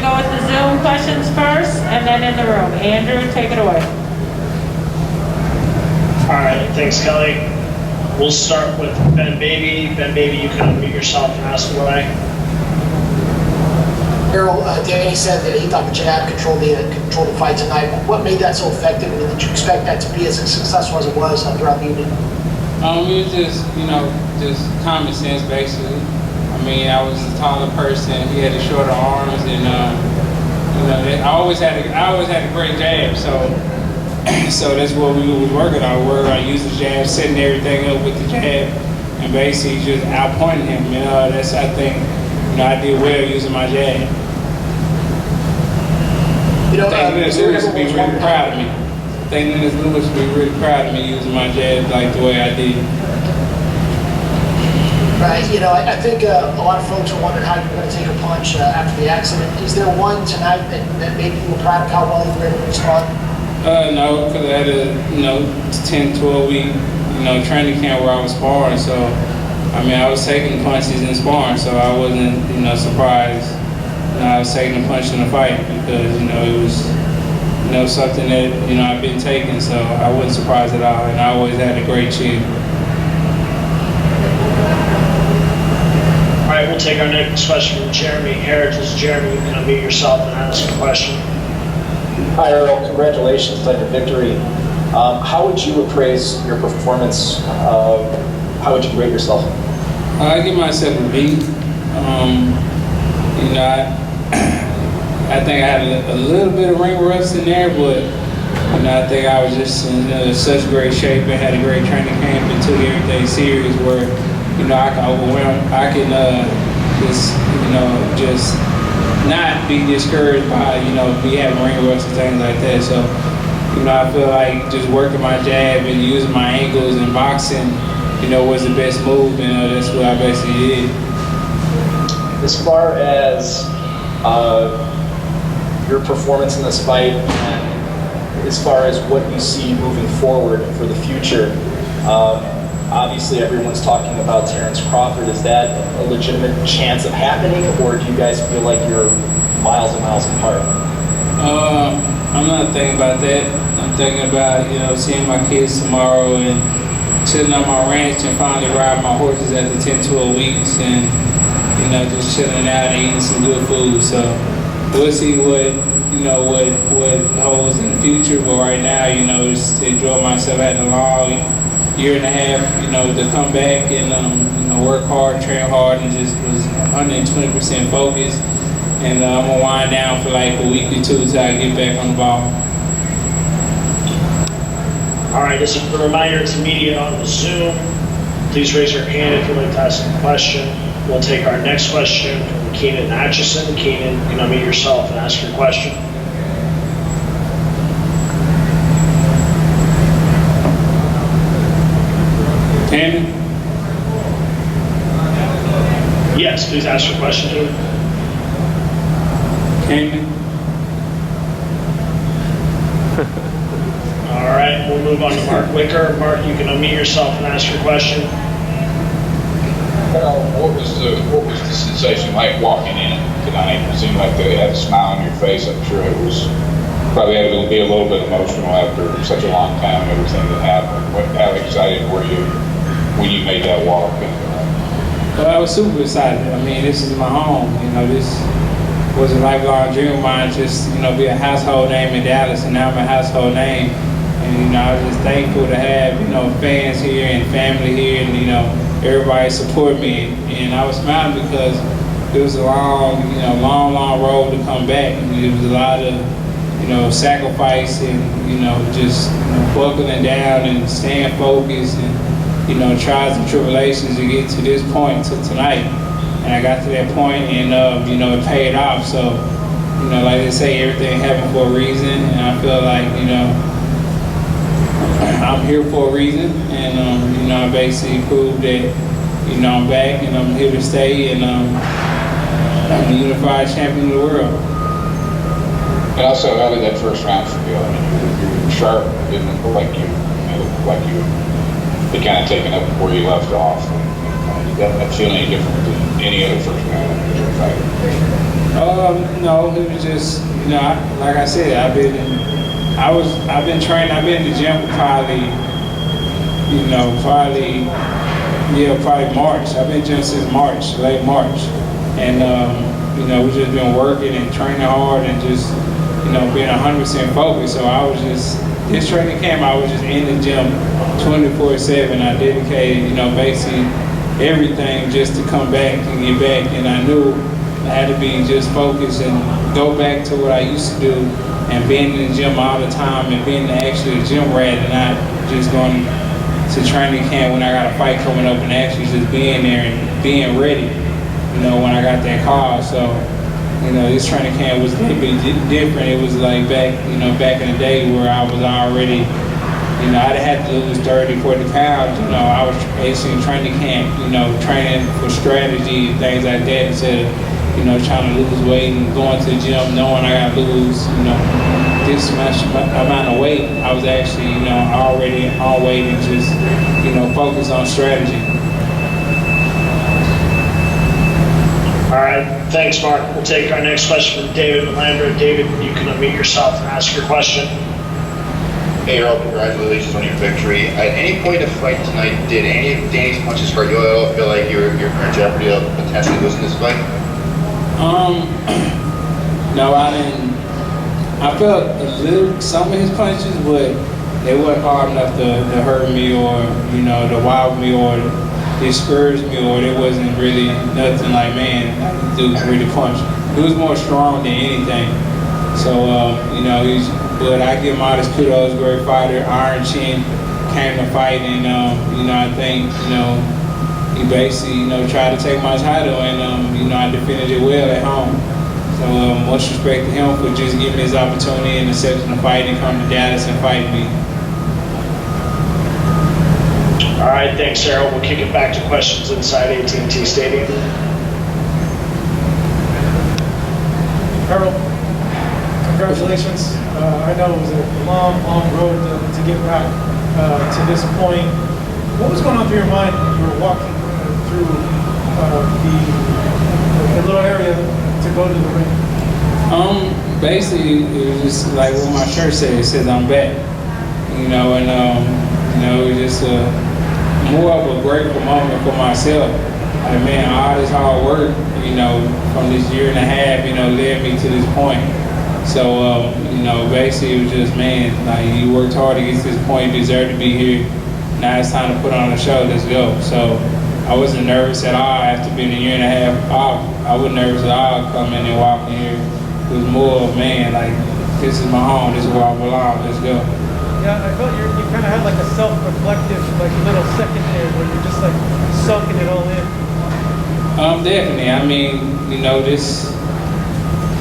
to go with the Zoom questions first and then in the room. Andrew, take it away. All right, thanks, Kelly. We'll start with Ben Baby. Ben Baby, you can unmute yourself and ask away. Errol, Danny said that he thought the jab controlled the fight tonight. What made that so effective, and did you expect that to be as successful as it was throughout the evening? It was just, just common sense, basically. I mean, I was a taller person. He had the shorter arms, and I always had a great jab. So that's what we was working on. I used the jab, setting everything up with the jab, and basically just outpointing him. That's, I think, I did well using my jab. Dennis Lewis would be really proud of me. I think Dennis Lewis would be really proud of me using my jab like the way I did. Right. I think a lot of folks are wondering how you were going to take a punch after the accident. Is there one tonight that maybe you were proud of how well you were able to respond? No, because I had a 10, 12 week, training camp where I was sparring. So, I was taking punches in sparring, so I wasn't, surprised. I was taking a punch in the fight because, it was, something that, I've been taking, so I wasn't surprised at all, and I always had a great chin. All right, we'll take our next question from Jeremy Heritage. Jeremy, you can unmute yourself and ask a question. Hi, Errol. Congratulations on your victory. How would you appraise your performance? How would you rate yourself? I give myself a B. I think I had a little bit of ring rust in there, but I think I was just in such great shape and had a great training camp and took everything serious where I can overwhelm. I can just not be discouraged by me having ring rust and things like that. So I feel like just working my jab and using my angles and boxing was the best move. That's what I basically did. As far as your performance in this fight, and as far as what you see moving forward for the future, obviously everyone's talking about Terrence Crawford. Is that a legitimate chance of happening, or do you guys feel like you're miles and miles apart? I'm not thinking about that. I'm thinking about, seeing my kids tomorrow and chilling on my ranch and finally riding my horses after 10, 12 weeks and, just chilling out and eating some good food. So we'll see what holds in the future. But right now, just to enjoy myself. I had a long year and a half, to come back and, work hard, train hard, and just was 120% focused. And I'm gonna wind down for like a week or two until I get back on the ball. All right, just a reminder to media on the Zoom, please raise your hand if you'd like to ask a question. We'll take our next question from Keenan Atchison. Keenan, you can unmute yourself and ask your question. Keenan? Yes, please ask your question, Keenan. Keenan? All right, we'll move on to Mark Wicker. Mark, you can unmute yourself and ask your question. What was the sensation like walking in tonight? It seemed like they had a smile on your face. I'm sure it was probably had to be a little bit emotional after such a long time and everything that happened. How excited were you when you made that walk? Well, I was super excited. I mean, this is my home. This was a lifelong dream of mine, just be a household name in Dallas, and now I'm a household name. And I was just thankful to have fans here and family here, and everybody support me. And I was smiling because it was a long road to come back. It was a lot of sacrifice and just buckling down and staying focused and trials and tribulations to get to this point to tonight. And I got to that point and it paid off. So like they say, everything happened for a reason, and I feel like I'm here for a reason, and I basically proved that I'm back and I'm here to stay, and I'm the unified champion of the world. And also, how did that first round feel? I mean, you were sharp. It didn't look like you had kind of taken up where you left off. Did that feel any different than any other first round fighter? No, it was just, like I said, I've been training. I've been in the gym for probably March. I've been in the gym since March, late March, and we just been working and training hard and just being 100% focused. So I was just this training camp. I was just in the gym 24/7. I dedicated basically everything just to come back and get back, and I knew I had to be just focused and go back to what I used to do and being in the gym all the time and being actually a gym rat and not just going to training camp when I got a fight coming up and actually just being there and being ready, when I got that call. So, this training camp was a little bit different. It was like back in the day where I was already, I'd had to lose 30, 40 pounds. I was basically in training camp, training for strategy and things like that instead of, trying to lose weight and going to the gym knowing I got to lose, this much amount of weight. I was actually, already on weight and just, focus on strategy. All right, thanks, Mark. We'll take our next question from David Melandra. David, you can unmute yourself and ask your question. Hey, Errol, congratulations on your victory. At any point in the fight tonight, did any of Danny's punches hurt you at all? Feel like you're in jeopardy of potentially losing this fight? No, I didn't. I felt some of his punches, but they weren't hard enough to hurt me or, to wow me or discourage me, or it wasn't really nothing like, man, that dude can really punch. He was more strong than anything. So, but I give him all his kudos, great fighter, Iron Chin, came to fight, and, I think, he basically, tried to take my title, and, I defended it well at home. So, much respect to him for just giving me his opportunity and accepting the fight and come to Dallas and fight me. All right, thanks, Errol. We'll kick it back to questions inside AT&T Stadium. Errol, congratulations. I know it was a long road to get back to this point. What was going on through your mind when you were walking through the little area to go to the ring? Basically, it was just like what my shirt said. It says I'm back. And it was just more of a grateful moment for myself. Like, man, all this hard work, from this year and a half, led me to this point. So, basically it was just, man, like, you worked hard to get to this point, you deserve to be here. Now it's time to put on a show, let's go. So I wasn't nervous at all after being a year and a half off. I wasn't nervous at all coming and walking here. It was more of, man, like, this is my home, this is where I belong, let's go. Yeah, I felt you kind of had like a self-reflective, like little second there where you're just like soaking it all in. Definitely. I mean,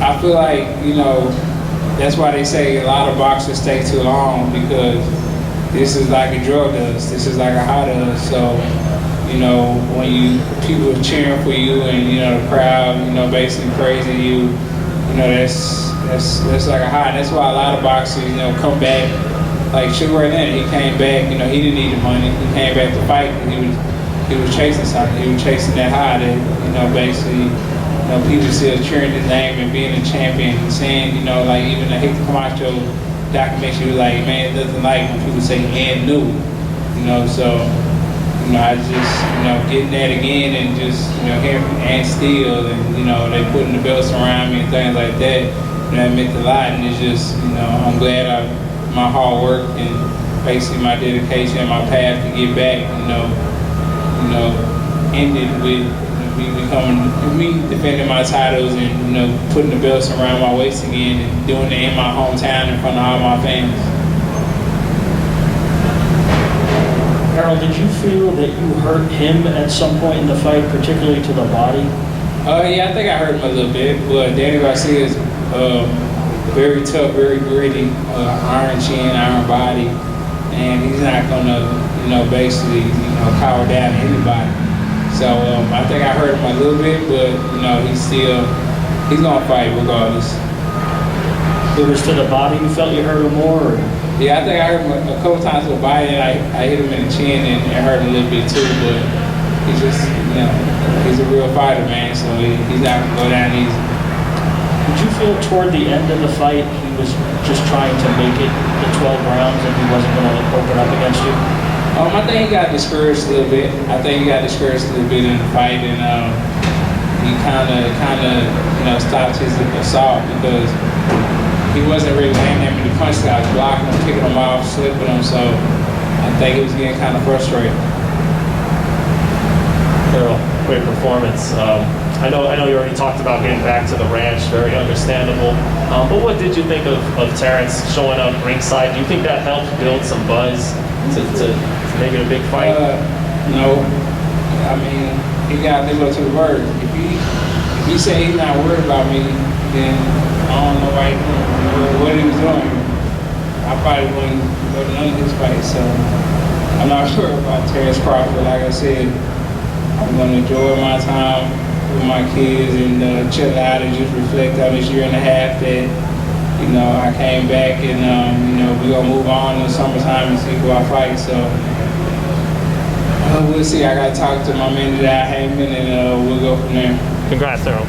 I feel like, that's why they say a lot of boxers stay too long, because this is like a drug does. This is like a high does. So, when people are cheering for you and, the crowd, basically praising you, that's like a high. That's why a lot of boxers, come back. Like Sugar Ray Leonard, he came back, he didn't need the money. He came back to fight because he was chasing something. He was chasing that high that, basically, people still cheering his name and being a champion and saying, like even the Hector Camacho documentary was like, man, it doesn't like when people say and new, so, I just, getting that again and just, hearing from and Steele and, they putting the belts around me and things like that, that meant a lot, and it's just, I'm glad my hard work and basically my dedication and my path to get back, ended with me defending my titles and, putting the belts around my waist again and doing it in my hometown in front of all my fans. Errol, did you feel that you hurt him at some point in the fight, particularly to the body? Yeah, I think I hurt him a little bit, but Danny Garcia is very tough, very gritty, iron chin, iron body, and he's not gonna, basically, cower down anybody. So I think I hurt him a little bit, but he's gonna fight regardless. It was to the body you felt you hurt him more? Or? Yeah, I think I hurt him a couple times to the body, and I hit him in the chin and it hurt a little bit too, but he's just, you know, he's a real fighter, man. So he's not gonna go down easy. Did you feel toward the end of the fight he was just trying to make it the 12 rounds and he wasn't going to open up against you? I think he got discouraged a little bit. I think he got discouraged a little bit in the fight, and he kind of, you know, stopped his assault because he wasn't really landing that many punches. I was blocking him, kicking him off, slipping him. So I think he was getting kind of frustrated. Errol, great performance. I know you already talked about getting back to the ranch, very understandable. But what did you think of Terrence showing up ringside? Do you think that helped build some buzz to make it a big fight? No. I mean, he got to live up to the word. If he say he's not worried about me, then I don't know what he was doing. I probably wouldn't go to none of his fights. So I'm not sure about Terrence Crawford. Like I said, I'm going to enjoy my time with my kids and chill out and just reflect on this year and a half that, you know, I came back and, you know, we're going to move on in the summertime and see who I fight. So we'll see. I got to talk to my man that I have been, and we'll go from there. Congrats, Errol.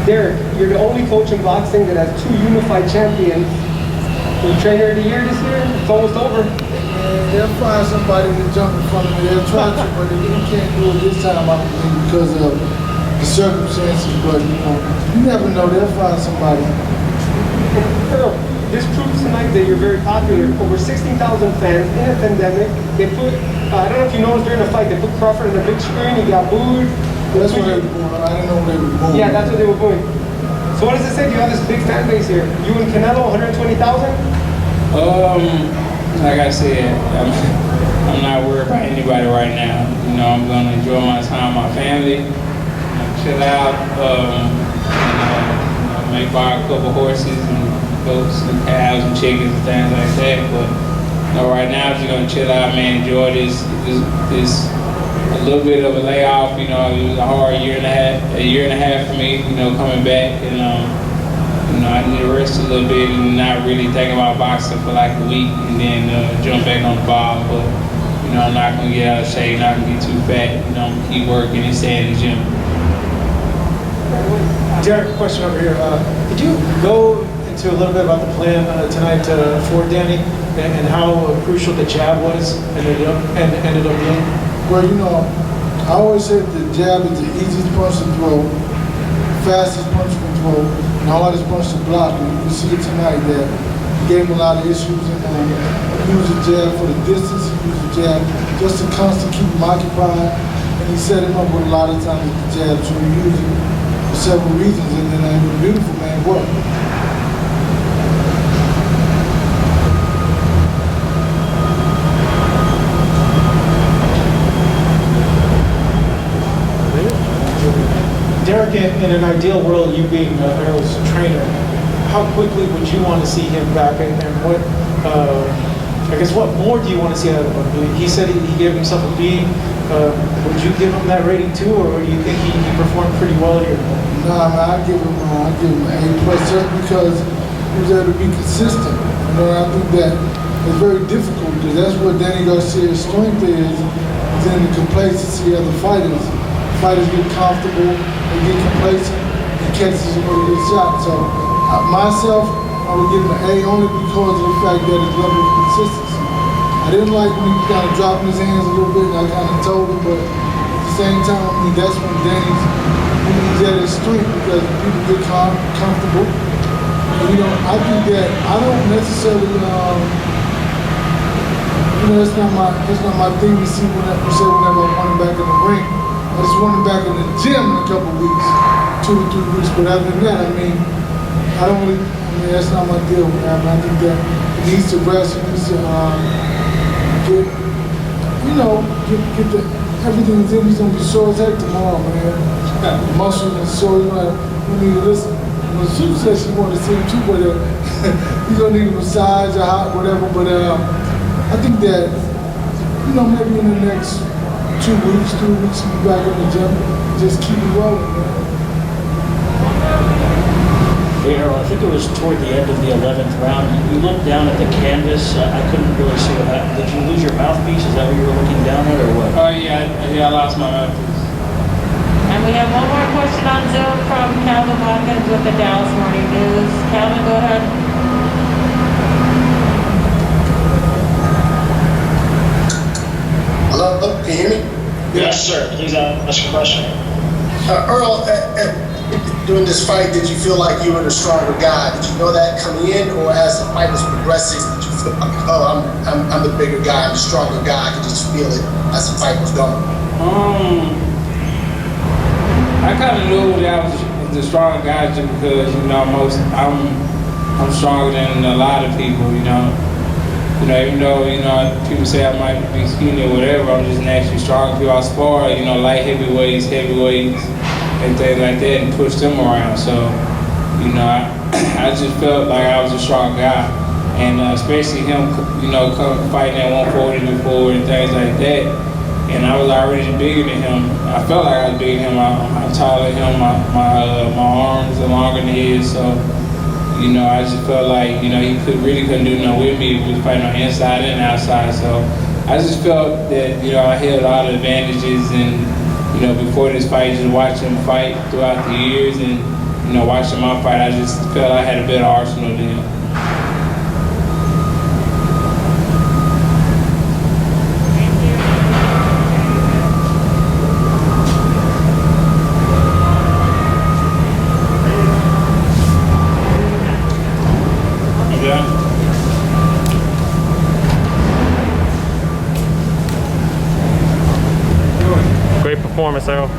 Derek, you're the only coach in boxing that has 2 unified champions. The trainer of the year this year, it's almost over. They'll find somebody to jump in front of me. They'll try to, but they can't do it this time, I don't think, because of the circumstances. But, you know, you never know. They'll find somebody. Errol, this proves tonight that you're very popular. Over 16,000 fans in a pandemic. They put, I don't know if you noticed during the fight, they put Crawford on the big screen. He got booed. That's what they were doing. I didn't know what they were doing. Yeah, that's what they were doing. So what does it say? You have this big fan base here. You and Canelo, 120,000? Like I said, I'm not worried about anybody right now. You know, I'm going to enjoy my time with my family, chill out, may buy a couple horses and goats and cows and chickens and things like that. But you know, right now, I'm just going to chill out, man, enjoy this a little bit of a layoff. You know, it was a hard year and a half for me, you know, coming back. And, you know, I need to rest a little bit and not really think about boxing for like a week and then jump back on the ball. But, you know, I'm not going to get out of shape, not going to get too fat. You know, I'm going to keep working and stay in the gym. Derek, question over here. Could you go into a little bit about the plan tonight for Danny and how crucial the jab was and ended up being? Well, you know, I always said the jab is the easiest punch to throw, fastest punch to throw, and hardest punch to block. And you see it tonight that he gave him a lot of issues, and he used the jab for the distance, he used the jab just to constantly keep him occupied, and he set him up with a lot of times with the jab, so he used it for several reasons, and then it was beautiful, man, work. Derek, in an ideal world, you being Errol's trainer, how quickly would you want to see him back, and what, I guess, what more do you want to see out of him? He said he gave himself a B. Would you give him that rating too, or do you think he performed pretty well here? Nah, man, I give him an A+ just because he was able to be consistent. You know, I think that it's very difficult because that's what Danny Garcia's strength is in the complacency of the fighters. Fighters get comfortable, they get complacent, and catches a really good shot. So myself, I would give him an A only because of the fact that his level of consistency. I didn't like when he was kind of dropping his hands a little bit, and I kind of told him, but at the same time, I mean, that's when he's at his strength because people get comfortable. And, you know, I think that I don't necessarily, you know, that's not my thing to see whenever I want him back in the ring. I just want him back in the gym in a couple weeks, 2 or 3 weeks. But other than that, I mean, that's not my deal. I think that he needs to rest. He needs to get everything that's in. He's gonna be sore as heck tomorrow, man. The muscles and sore. We need to listen. Sue said she wanted to see him too, but he's gonna need a massage or hot, whatever. But I think that, you know, maybe in the next 2 weeks, 3 weeks, he'll be back in the gym. Just keep it rolling, man. Hey, Errol, I think it was toward the end of the 11th round. You looked down at the canvas. I couldn't really see what happened. Did you lose your mouthpiece? Is that what you were looking down at, or what? Oh yeah, I lost my mouthpiece. And we have one more question on Zoom from Calvin Watkins with the Dallas Morning News. Calvin, go ahead. Hello, can you hear me? Yes, sir. Please ask your question. Earl, during this fight, did you feel like you were the stronger guy? Did you know that coming in, or as the fight was progressing, did you feel like, oh, I'm the bigger guy, I'm the stronger guy? Did you just feel it as the fight was going? I kind of knew that I was the stronger guy just because, you know, I'm stronger than a lot of people, you know. You know, even though, you know, people say I might be skinny or whatever, I'm just naturally strong. People I spar, you know, light heavyweights, and things like that, and push them around. So, you know, I just felt like I was a strong guy. And especially him, you know, fighting at 140 before and things like that. And I was already bigger than him. I felt like I was bigger than him. I'm taller than him. My arms are longer than his. So, you know, I just felt like, you know, he really couldn't do nothing with me. He was fighting on the inside and outside. So I just felt that, you know, I held all the advantages. And, you know, before this fight, just watching him fight throughout the years and, you know, watching my fight, I just felt I had a better arsenal than him. Great performance, Errol.